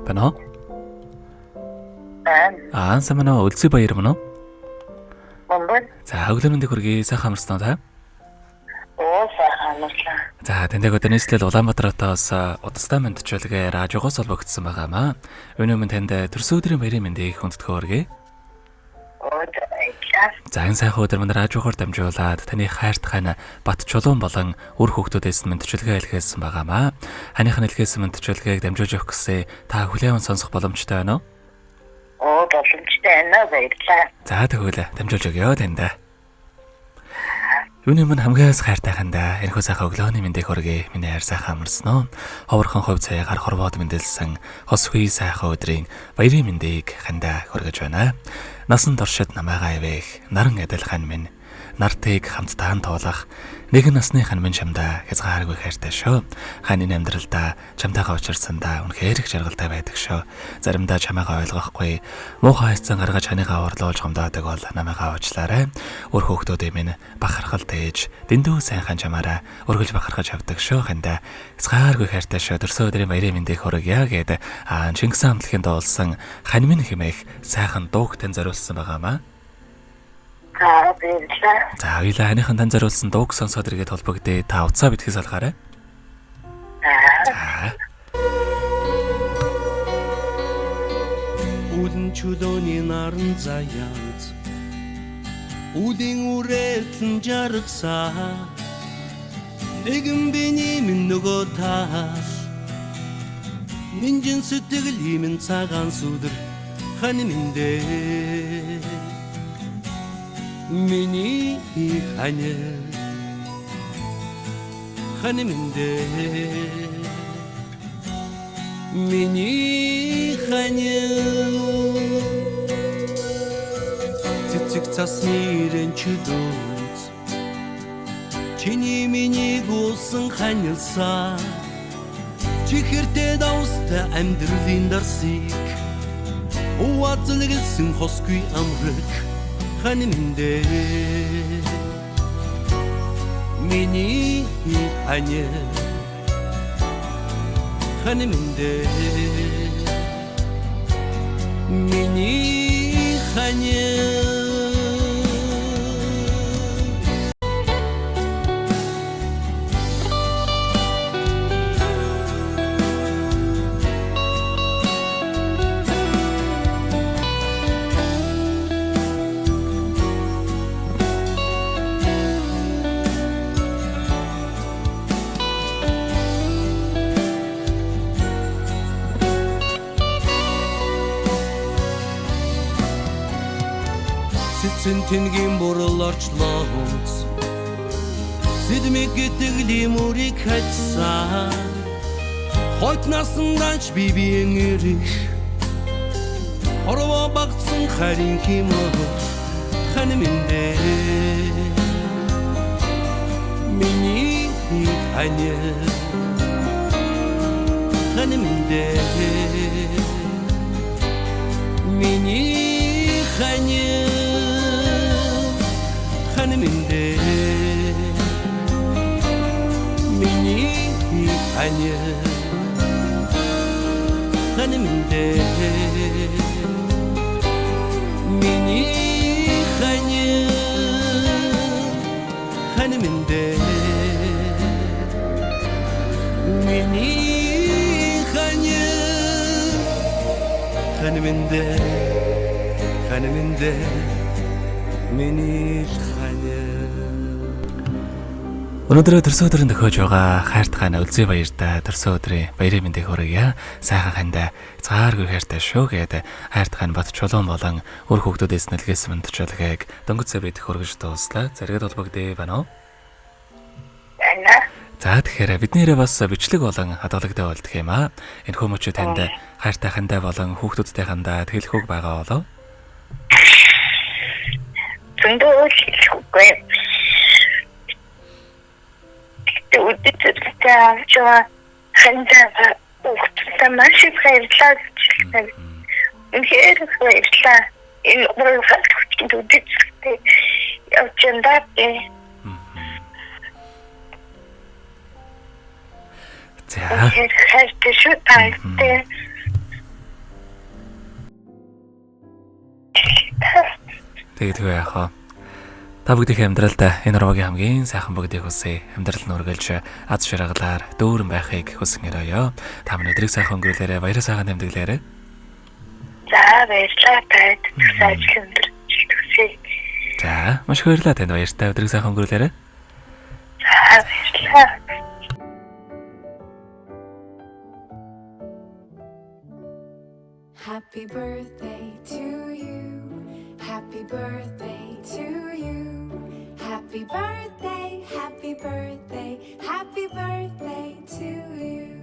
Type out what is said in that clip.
Байна уу? Самана үлзий баяр мөн үү? За өглөө мэндийг хүргэе. Сайхан амарсан уу та? Сайхан амарлаа. За тэндэг өдөр нийслэл Улаанбаатаратаас удастай мэдчилгээ радиогоос олбогдсон байгаамаа. Өнөө минь танд төрсөн өдрийн баярын мэндийг хүндэтгэн хүргэе. За энэ сайхан өдөр манай радиогоор дамжуулаад таны хайртай Бат Чулуун болон үр хүүхдүүдээс мэдчилгээ илгээсэн байгаамаа. Ханыхын илгээсэн мэдчилгээг дамжуулж өгөх гэсэн та хүлээн сонсох боломжтой байна уу? Боломжтой байна баярлалаа. За тэгвэл дамжуулж өгье танд. Юуны минь хамгийн хайртай хандаа энэхүү сайхан өглөөний мэндийг хүргэе. Миний хайр сайхан амарсан уу? Ховорхон хувь цаягаар хорвоод мэндэлсэн хос хүй сайхан өдрийн баярын мэндийг хандаа хүргэж байна. Насан туршид намайгаа ивэх наран адилхан минь нартыг хамтдаа туулах нэгэн насныхан минь чамдаа хязгааргүй хайртай шүү. Ханы амьдралдаа чамтайгаа учирсандаа үнэхээр их жаргалтай байдаг шүү. Заримдаа чамайгаа ойлгохгүй муухай хайцсан гаргаж ханийгаа орлуулж гомдоодаг бол намайгаа уучлаарай. Өр хүүхдүүдээ минь бахархал тээж дэндүү сайхан чамаараа өргөж бахархаж авдаг шүү. Хандаа хязгааргүй хайртай шүү. Төрсөн өдрийн баярын мэндийг хүргье гэдэг Чингис хаан амлахын дуулсан хань минь хэмээх сайхан дууг тань зориулсан байгаамаа. За хоёлаа ханыхан тань зориулсан дууг сонсоод иргэд холбогдъё. Та утсаа битгий салгаарай. Үлэн чулууны наран заяат үлийн үрэлтэн жаргасаа нэгэн биний минь нөгөө таа нинжин сэтгэл имэн цагаан сүдэр хань миндээ миний хань миндээ миний хань цэцэг цасны рэнчдүүд чиний миний гусан ханилсаа чихэртэй давстай амьдралын дарсыг уазлэгсэн хосгүй амраг хань миндээ миний хань миндээ миний хань Тэнгийн бурал орчлоо хүнс Сэдмэг гэдэг лимурыг хачсаа Хойт насандаач бибиэн ирэх Хорвоо багтсан харин химөө хань миндээ миний хань миндээ миний хань хань миндээ миний хань миндээ миний хань миндээ миний хань миндээ миний Өнөөдөр төрсөн өдрийн төхөөж байгаа хайртай үлзий баяртай төрсөн өдрийн баярын мэндийг хүргье. Сайхан хандаа цааргүй хайртай шүү гэдэг хайртай Бат Чулуун болон үр хүүхдүүдээс нэлгээсэн мэдчилгээг дөнгөж сэврээд хүргэж дууслаа. Зэрэгэд холбогдъё байна уу? За тэгэхээр биднээрээ бас бичлэг болон хадгалагтай болдох юм аа. Энэ хүмүүч танд хайртай хандаа болон хүүхдүүдтэй хандаа тэлэх үг байгаа болов? Зөндөө хэлэхгүй. Үдтэй авчаа хандаа хүүхдтэй маш их баярлалаа гэж хэлсэн. Үнэхээр баярлалаа. Энэ өөрөө хэлчихсэн үдтэй явчандаа. За. Хайртай шүү таатай. Тэгдэггүй яах вэ? Та бүгдийн амьдралдаа энэ урмагийн хамгийн сайхан бүгдийг хүсье. Амьдрал нь үргэлж аз жаргалаар дүүрэн байхыг хүсэн өрөөё. Та минь өдрийг сайхан өнгөрүүлээрэ, баяраа сайхан тэмдэглээрэ. За баярлалаа танд сайжлан өдрөж төсөө. За, маш их баярлалаа танд баяртай өдрийг сайхан өнгөрүүлээрэ. За баярлалаа. Happy birthday to you. Happy birthday to you. Happy birthday, happy birthday, happy birthday to you.